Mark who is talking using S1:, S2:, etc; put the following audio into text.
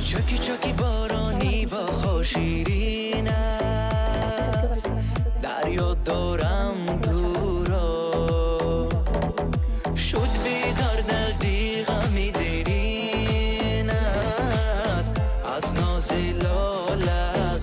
S1: چکی چکی بارانی با خوشیرین است، دریا دارم دورا شد بیدار دل دیغمی دیرین است، از ناز لاله